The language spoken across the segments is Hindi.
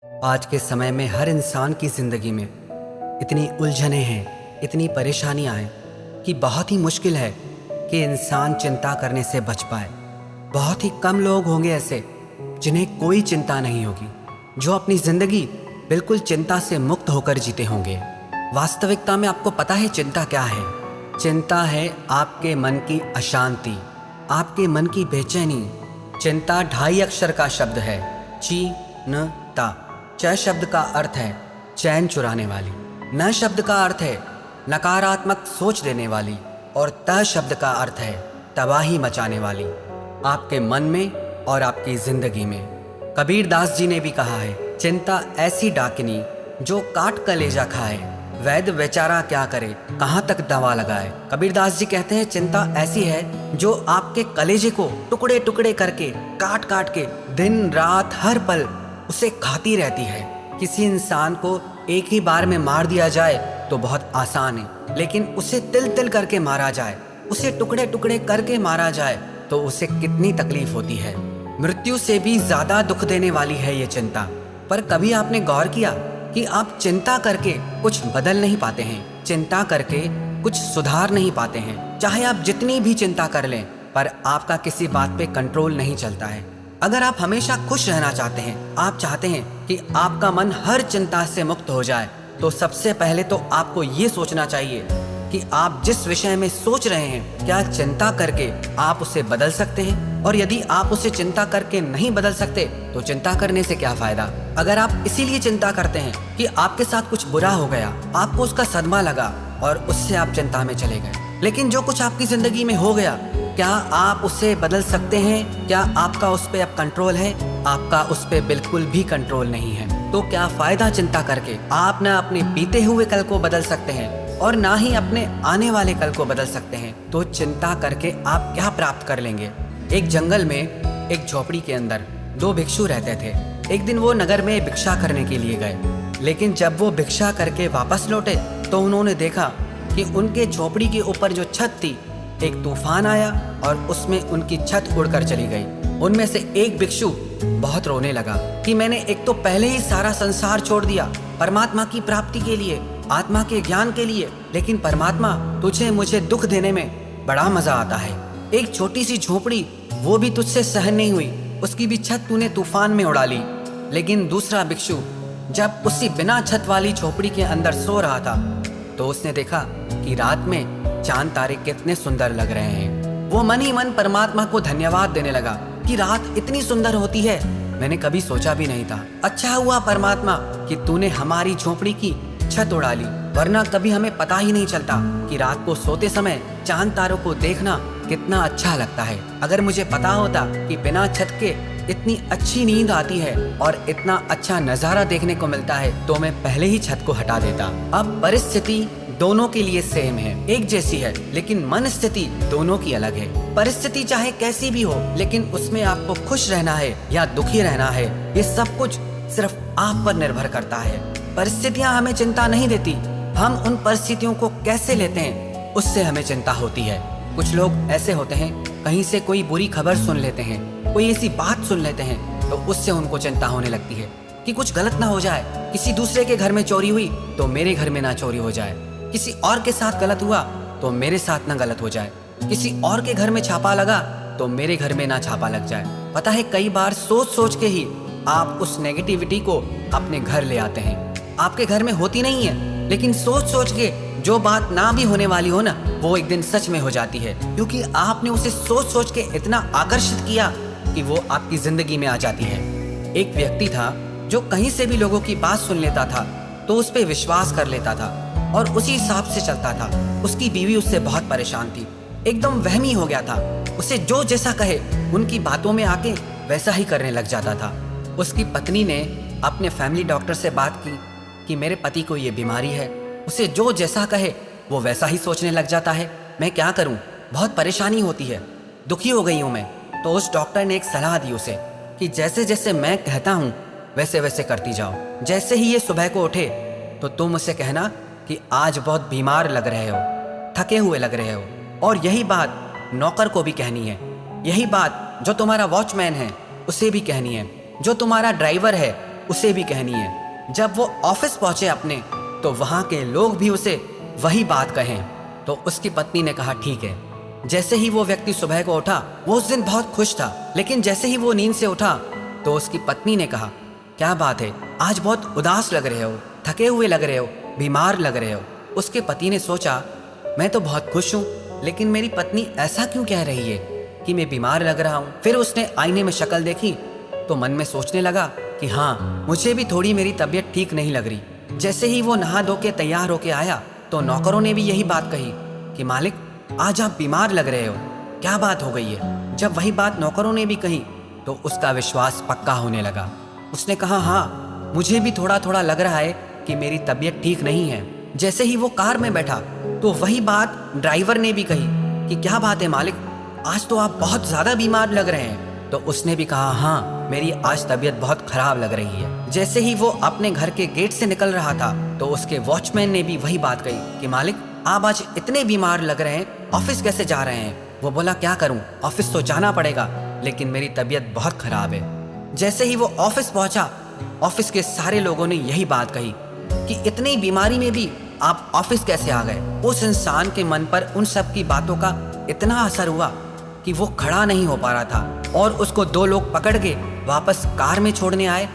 आज के समय में हर इंसान की ज़िंदगी में इतनी उलझनें हैं, इतनी परेशानियां हैं कि बहुत ही मुश्किल है कि इंसान चिंता करने से बच पाए। बहुत ही कम लोग होंगे ऐसे जिन्हें कोई चिंता नहीं होगी, जो अपनी ज़िंदगी बिल्कुल चिंता से मुक्त होकर जीते होंगे। वास्तविकता में आपको पता है चिंता क्या है? चिंता है आपके मन की अशांति, आपके मन की बेचैनी। चिंता 2.5 अक्षर का शब्द है, ची-न-ता। च शब्द का अर्थ है चैन चुराने वाली, न शब्द का अर्थ है नकारात्मक सोच देने वाली, और त शब्द का अर्थ है तबाही मचाने वाली, आपके मन में और आपकी जिंदगी में। कबीर दास जी ने भी कहा है, चिंता ऐसी डाकिनी जो काट कलेजा खाए, वैद्य बेचारा क्या करे कहाँ तक दवा लगाए। कबीर दास जी कहते हैं चिंता ऐसी है जो आपके कलेजे को टुकड़े टुकड़े करके काट काट के दिन रात हर पल उसे खाती रहती है। किसी इंसान को एक ही बार में मार दिया जाए तो बहुत आसान है, लेकिन उसे तिल तिल करके मारा जाए, उसे टुकड़े टुकड़े करके मारा जाए तो उसे कितनी तकलीफ होती है। मृत्यु से भी ज्यादा दुख देने वाली है ये चिंता। पर कभी आपने गौर किया कि आप चिंता करके कुछ बदल नहीं पाते हैं, चिंता करके कुछ सुधार नहीं पाते हैं। चाहे आप जितनी भी चिंता कर लें, पर आपका किसी बात पे कंट्रोल नहीं चलता है। अगर आप हमेशा खुश रहना चाहते हैं, आप चाहते हैं कि आपका मन हर चिंता से मुक्त हो जाए, तो सबसे पहले तो आपको ये सोचना चाहिए कि आप जिस विषय में सोच रहे हैं, क्या चिंता करके आप उसे बदल सकते हैं? और यदि आप उसे चिंता करके नहीं बदल सकते तो चिंता करने से क्या फायदा? अगर आप इसीलिए चिंता करते हैं कि आपके साथ कुछ बुरा हो गया, आपको उसका सदमा लगा और उससे आप चिंता में चले गए, लेकिन जो कुछ आपकी जिंदगी में हो गया, क्या आप उसे बदल सकते हैं? क्या आपका उस पे अब कंट्रोल है? आपका उस पे बिल्कुल भी कंट्रोल नहीं है। तो क्या फायदा चिंता करके? आप ना अपने बीते हुए कल को बदल सकते हैं और ना ही अपने आने वाले कल को बदल सकते हैं। तो चिंता करके आप क्या प्राप्त कर लेंगे? एक जंगल में एक झोपड़ी के अंदर 2 भिक्षु रहते थे। एक दिन वो नगर में भिक्षा करने के लिए गए, लेकिन जब वो भिक्षा करके वापस लौटे तो उन्होंने देखा कि उनके झोपड़ी के ऊपर जो छत थी, एक तूफान आया और उसमें उनकी छत उड़कर चली गई। उनमें से एक भिक्षु बहुत रोने लगा कि मैंने एक तो पहले ही सारा संसार छोड़ दिया परमात्मा की प्राप्ति के लिए, आत्मा के ज्ञान के लिए, लेकिन परमात्मा तुझे मुझे दुख देने में बड़ा मजा आता है। एक छोटी सी झोपड़ी वो भी तुझसे सहन नहीं हुई, उसकी भी छत तूने तूफान में उड़ा ली। लेकिन दूसरा भिक्षु जब उसी बिना छत वाली झोपड़ी के अंदर सो रहा था तो उसने देखा कि रात में चांद तारे कितने सुंदर लग रहे हैं। वो मन ही मन परमात्मा को धन्यवाद देने लगा कि रात इतनी सुंदर होती है, मैंने कभी सोचा भी नहीं था। अच्छा हुआ परमात्मा कि तूने हमारी झोपड़ी की छत उड़ा ली, वरना कभी हमें पता ही नहीं चलता कि रात को सोते समय चांद तारों को देखना कितना अच्छा लगता है। अगर मुझे पता होता कि बिना छत के इतनी अच्छी नींद आती है और इतना अच्छा नजारा देखने को मिलता है तो मैं पहले ही छत को हटा देता। अब परिस्थिति दोनों के लिए सेम है, एक जैसी है, लेकिन मन स्थिति दोनों की अलग है। परिस्थिति चाहे कैसी भी हो, लेकिन उसमें आपको खुश रहना है या दुखी रहना है, ये सब कुछ सिर्फ आप पर निर्भर करता है। परिस्थितियां हमें चिंता नहीं देती, हम उन परिस्थितियों को कैसे लेते हैं उससे हमें चिंता होती है। कुछ लोग ऐसे होते हैं, कहीं से कोई बुरी खबर सुन लेते हैं, कोई ऐसी बात सुन लेते हैं तो उससे उनको चिंता होने लगती है कि कुछ गलत ना हो जाए। किसी दूसरे के घर में चोरी हुई तो मेरे घर में ना चोरी हो जाए, किसी और के साथ गलत हुआ तो मेरे साथ ना गलत हो जाए, किसी और के घर में छापा लगा तो मेरे घर में ना छापा लग जाए। पता है कई बार सोच सोच के ही आप उस नेगेटिविटी को अपने घर ले आते हैं। आपके घर में होती नहीं है, लेकिन सोच सोच के जो बात ना भी होने वाली हो ना, वो एक दिन सच में हो जाती है, क्योंकि आपने उसे सोच सोच के इतना आकर्षित किया कि वो आपकी जिंदगी में आ जाती है। एक व्यक्ति था जो कहीं से भी लोगों की बात सुन लेता था तो उस पर विश्वास कर लेता था और उसी हिसाब से चलता था। उसकी बीवी उससे बहुत परेशान थी, एकदम वहमी हो गया था। उसे जो जैसा कहे उनकी बातों में आके वैसा ही करने लग जाता था। उसकी पत्नी ने अपने फैमिली डॉक्टर से बात की कि मेरे पति को ये बीमारी है, उसे जो जैसा कहे वो वैसा ही सोचने लग जाता है, मैं क्या करूं, बहुत परेशानी होती है, दुखी हो गई हूं मैं। तो उस डॉक्टर ने एक सलाह दी उसे कि जैसे जैसे मैं कहता हूं वैसे वैसे करती जाओ। जैसे ही ये सुबह को उठे तो तुम उसे कहना कि आज बहुत बीमार लग रहे हो, थके हुए लग रहे हो, और यही बात नौकर को भी कहनी है, यही बात जो तुम्हारा वॉचमैन है उसे भी कहनी है, जो तुम्हारा ड्राइवर है उसे भी कहनी है। जब वो ऑफिस पहुंचे अपने, तो वहां के लोग भी उसे वही बात कहें। तो उसकी पत्नी ने कहा ठीक है। जैसे ही वो व्यक्ति सुबह को उठा, वो उस दिन बहुत खुश था, लेकिन जैसे ही वो नींद से उठा तो उसकी पत्नी ने कहा, क्या बात है, आज बहुत उदास लग रहे हो, थके हुए लग रहे हो, बीमार लग रहे हो। उसके पति ने सोचा, मैं तो बहुत खुश हूँ, लेकिन मेरी पत्नी ऐसा क्यों कह रही है कि मैं बीमार लग रहा हूँ। फिर उसने आईने में शक्ल देखी तो मन में सोचने लगा कि हाँ, मुझे भी थोड़ी मेरी तबीयत ठीक नहीं लग रही। जैसे ही वो नहा धो के तैयार होके आया तो नौकरों ने भी यही बात कही कि मालिक, आज आप बीमार लग रहे हो, क्या बात हो गई है। जब वही बात नौकरों ने भी कही तो उसका विश्वास पक्का होने लगा। उसने कहा, हाँ, मुझे भी थोड़ा थोड़ा लग रहा है कि मेरी तबीयत ठीक नहीं है। जैसे ही वो कार में बैठा तो वही बात ड्राइवर ने भी कही कि क्या बात है मालिक, आज तो आप बहुत ज़्यादा बीमार लग रहे हैं। तो उसने भी कहा, हाँ, मेरी आज तबीयत बहुत खराब लग रही है। जैसे ही वो अपने घर के गेट से निकल रहा था तो उसके वॉचमैन ने भी वही बात कही कि मालिक, आप आज इतने बीमार लग रहे हैं, ऑफिस कैसे जा रहे हैं। वो बोला, क्या करूं, ऑफिस तो जाना पड़ेगा, लेकिन मेरी तबीयत बहुत खराब है। जैसे ही वो ऑफिस पहुंचा, ऑफिस के सारे लोगों ने यही बात कही कि इतनी बीमारी में भी आप ऑफिस कैसे आ गए। उस इंसान के मन पर उन सब की बातों का इतना असर हुआ कि वो खड़ा नहीं हो पा रहा था, और उसको 2 लोग पकड़ के वापस कार में छोड़ने आए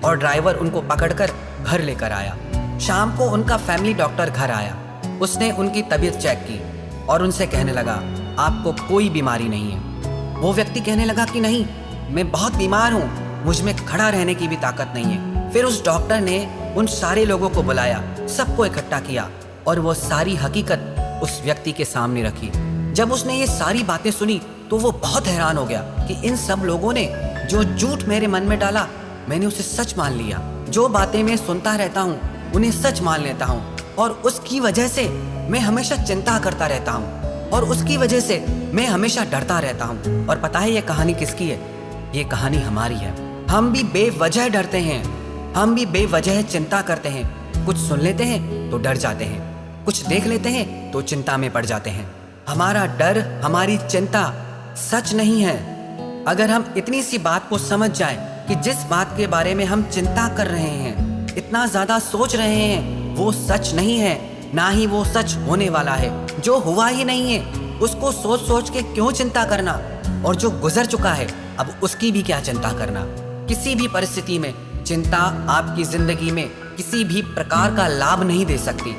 और ड्राइवर उनको पकड़कर घर लेकर आया। शाम को उनका फैमिली डॉक्टर घर आया। उसने उनकी तबीयत चेक की और उनसे कहने लगा, आपको कोई बीमारी नहीं है। वो व्यक्ति कहने लगा कि नहीं, मैं बहुत बीमार हूँ, मुझ में खड़ा रहने की भी ताकत नहीं है। फिर उस डॉक्टर ने उन सारे लोगों को बुलाया, सबको इकट्ठा किया और वो सारी हकीकत उस व्यक्ति के सामने रखी। जब उसने ये सारी बातें सुनी तो वो बहुत हैरान हो गया कि इन सब लोगों ने जो झूठ मेरे मन में डाला, मैंने उसे सच मान लिया। जो बातें मैं सुनता रहता हूँ उन्हें सच मान लेता हूँ, और उसकी वजह से मैं हमेशा चिंता करता रहता हूँ, और उसकी वजह से मैं हमेशा डरता रहता हूँ। और पता है ये कहानी किसकी है? ये कहानी हमारी है। हम भी बेवजह डरते हैं, हम भी बेवजह चिंता करते हैं। कुछ सुन लेते हैं तो डर जाते हैं, कुछ देख लेते हैं तो चिंता में पड़ जाते हैं। हमारा डर, हमारी चिंता सच नहीं है। अगर हम इतनी सी बात को समझ जाएं कि जिस बात के बारे में हम चिंता कर रहे हैं, इतना ज्यादा सोच रहे हैं, वो सच नहीं है, ना ही वो सच होने वाला है। जो हुआ ही नहीं है उसको सोच सोच के क्यों चिंता करना, और जो गुजर चुका है अब उसकी भी क्या चिंता करना। किसी भी परिस्थिति में चिंता आपकी जिंदगी में किसी भी प्रकार का लाभ नहीं दे सकती,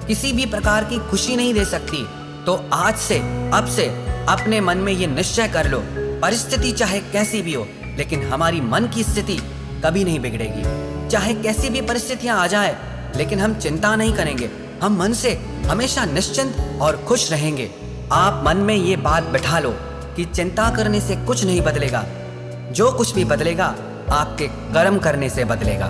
किसी भी प्रकार की खुशी नहीं दे सकती। तो आज से, अब से अपने मन में ये निश्चय कर लो, परिस्थिति चाहे कैसी भी हो, लेकिन हमारी मन की स्थिति कभी नहीं बिगड़ेगी। चाहे कैसी भी परिस्थितियां आ जाए, लेकिन हम चिंता नहीं करेंगे। हम मन से हमेशा निश्चिंत और खुश रहेंगे। आप मन में ये बात बिठा लो कि चिंता करने से कुछ नहीं बदलेगा। जो कुछ भी बदलेगा आपके कर्म करने से बदलेगा।